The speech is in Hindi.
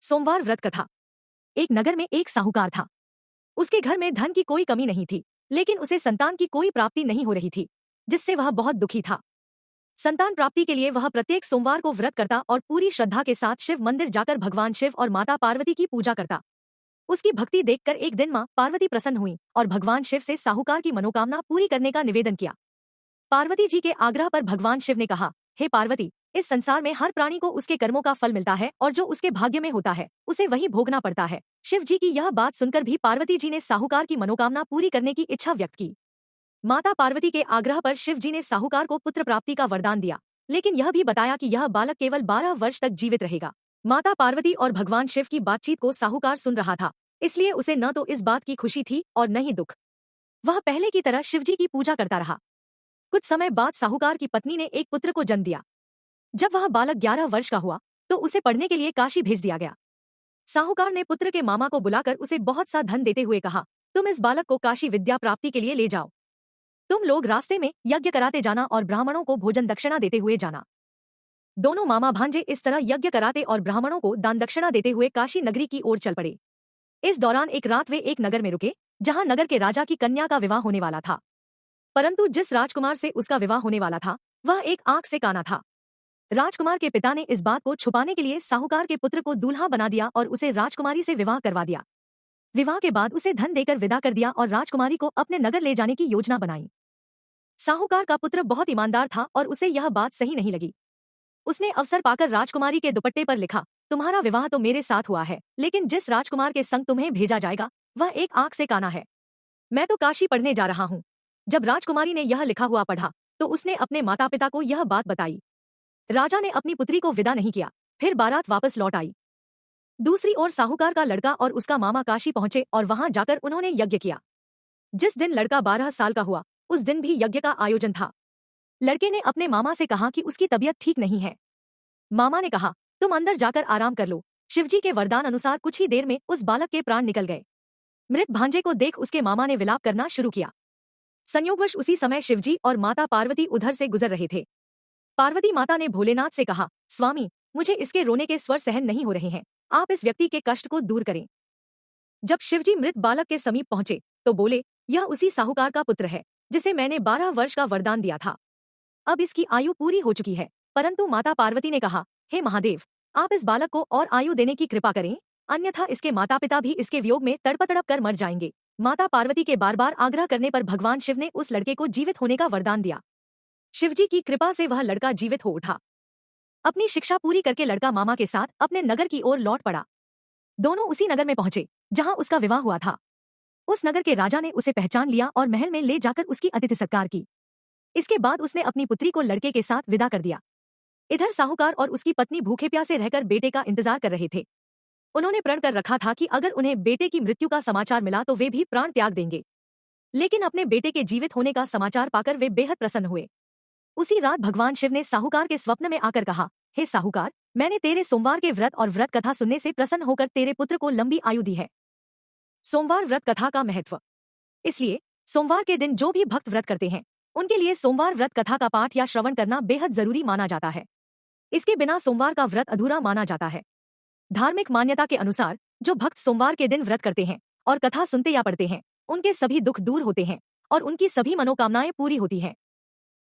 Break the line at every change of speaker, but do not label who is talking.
सोमवार व्रत कथा। एक नगर में एक साहूकार था। उसके घर में धन की कोई कमी नहीं थी, लेकिन उसे संतान की कोई प्राप्ति नहीं हो रही थी, जिससे वह बहुत दुखी था। संतान प्राप्ति के लिए वह प्रत्येक सोमवार को व्रत करता और पूरी श्रद्धा के साथ शिव मंदिर जाकर भगवान शिव और माता पार्वती की पूजा करता। उसकी भक्ति देखकर एक दिन मां पार्वती प्रसन्न हुई और भगवान शिव से साहूकार की मनोकामना पूरी करने का निवेदन किया। पार्वती जी के आग्रह पर भगवान शिव ने कहा, हे पार्वती, इस संसार में हर प्राणी को उसके कर्मों का फल मिलता है और जो उसके भाग्य में होता है उसे वही भोगना पड़ता है। शिव जी की यह बात सुनकर भी पार्वती जी ने साहूकार की मनोकामना पूरी करने की इच्छा व्यक्त की। माता पार्वती के आग्रह पर शिव जी ने साहूकार को पुत्र प्राप्ति का वरदान दिया, लेकिन यह भी बताया कि यह बालक केवल 12 वर्ष तक जीवित रहेगा। माता पार्वती और भगवान शिव की बातचीत को साहूकार सुन रहा था, इसलिए उसे न तो इस बात की खुशी थी और न ही दुख। वह पहले की तरह शिव जी की पूजा करता रहा। कुछ समय बाद साहूकार की पत्नी ने एक पुत्र को जन्म दिया। जब वह बालक 11 वर्ष का हुआ तो उसे पढ़ने के लिए काशी भेज दिया गया। साहूकार ने पुत्र के मामा को बुलाकर उसे बहुत सा धन देते हुए कहा, तुम इस बालक को काशी विद्या प्राप्ति के लिए ले जाओ। तुम लोग रास्ते में यज्ञ कराते जाना और ब्राह्मणों को भोजन दक्षिणा देते हुए जाना। दोनों मामा भांजे इस तरह यज्ञ कराते और ब्राह्मणों को दान दक्षिणा देते हुए काशी नगरी की ओर चल पड़े। इस दौरान एक रात वे एक नगर में रुके, जहां नगर के राजा की कन्या का विवाह होने वाला था। परंतु जिस राजकुमार से उसका विवाह होने वाला था वह एक आंख से काना था। राजकुमार के पिता ने इस बात को छुपाने के लिए साहूकार के पुत्र को दूल्हा बना दिया और उसे राजकुमारी से विवाह करवा दिया। विवाह के बाद उसे धन देकर विदा कर दिया और राजकुमारी को अपने नगर ले जाने की योजना बनाई। साहूकार का पुत्र बहुत ईमानदार था और उसे यह बात सही नहीं लगी। उसने अवसर पाकर राजकुमारी के दुपट्टे पर लिखा, तुम्हारा विवाह तो मेरे साथ हुआ है, लेकिन जिस राजकुमार के संग तुम्हें भेजा जाएगा वह एक आंख से काना है। मैं तो काशी पढ़ने जा रहा हूँ। जब राजकुमारी ने यह लिखा हुआ पढ़ा तो उसने अपने माता पिता को यह बात बताई। राजा ने अपनी पुत्री को विदा नहीं किया, फिर बारात वापस लौट आई। दूसरी ओर साहूकार का लड़का और उसका मामा काशी पहुंचे और वहां जाकर उन्होंने यज्ञ किया। जिस दिन लड़का 12 साल का हुआ उस दिन भी यज्ञ का आयोजन था। लड़के ने अपने मामा से कहा कि उसकी तबीयत ठीक नहीं है। मामा ने कहा, तुम अंदर जाकर आराम कर लो। शिवजी के वरदान अनुसार कुछ ही देर में उस बालक के प्राण निकल गए। मृत भांजे को देख उसके मामा ने विलाप करना शुरू किया। संयोगवश उसी समय शिवजी और माता पार्वती उधर से गुजर रहे थे। पार्वती माता ने भोलेनाथ से कहा, स्वामी, मुझे इसके रोने के स्वर सहन नहीं हो रहे हैं, आप इस व्यक्ति के कष्ट को दूर करें। जब शिवजी मृत बालक के समीप पहुंचे तो बोले, यह उसी साहूकार का पुत्र है जिसे मैंने 12 वर्ष का वरदान दिया था। अब इसकी आयु पूरी हो चुकी है। परंतु माता पार्वती ने कहा, हे महादेव, आप इस बालक को और आयु देने की कृपा करें, अन्यथा इसके माता पिता भी इसके वियोग में तड़प तड़प कर मर जाएंगे। माता पार्वती के बार बार आग्रह करने पर भगवान शिव ने उस लड़के को जीवित होने का वरदान दिया। शिवजी की कृपा से वह लड़का जीवित हो उठा। अपनी शिक्षा पूरी करके लड़का मामा के साथ अपने नगर की ओर लौट पड़ा। दोनों उसी नगर में पहुंचे जहां उसका विवाह हुआ था। उस नगर के राजा ने उसे पहचान लिया और महल में ले जाकर उसकी अतिथि सत्कार की। इसके बाद उसने अपनी पुत्री को लड़के के साथ विदा कर दिया। इधर साहूकार और उसकी पत्नी भूखे प्यासे रहकर बेटे का इंतजार कर रहे थे। उन्होंने प्रण कर रखा था कि अगर उन्हें बेटे की मृत्यु का समाचार मिला तो वे भी प्राण त्याग देंगे। लेकिन अपने बेटे के जीवित होने का समाचार पाकर वे बेहद प्रसन्न हुए। उसी रात भगवान शिव ने साहूकार के स्वप्न में आकर कहा, हे साहूकार, मैंने तेरे सोमवार के व्रत और व्रत कथा सुनने से प्रसन्न होकर तेरे पुत्र को लंबी आयु दी है। सोमवार व्रत कथा का महत्व। इसलिए सोमवार के दिन जो भी भक्त व्रत करते हैं उनके लिए सोमवार व्रत कथा का पाठ या श्रवण करना बेहद जरूरी माना जाता है। इसके बिना सोमवार का व्रत अधूरा माना जाता है। धार्मिक मान्यता के अनुसार जो भक्त सोमवार के दिन व्रत करते हैं और कथा सुनते या पढ़ते हैं उनके सभी दुख दूर होते हैं और उनकी सभी मनोकामनाएं पूरी होती हैं।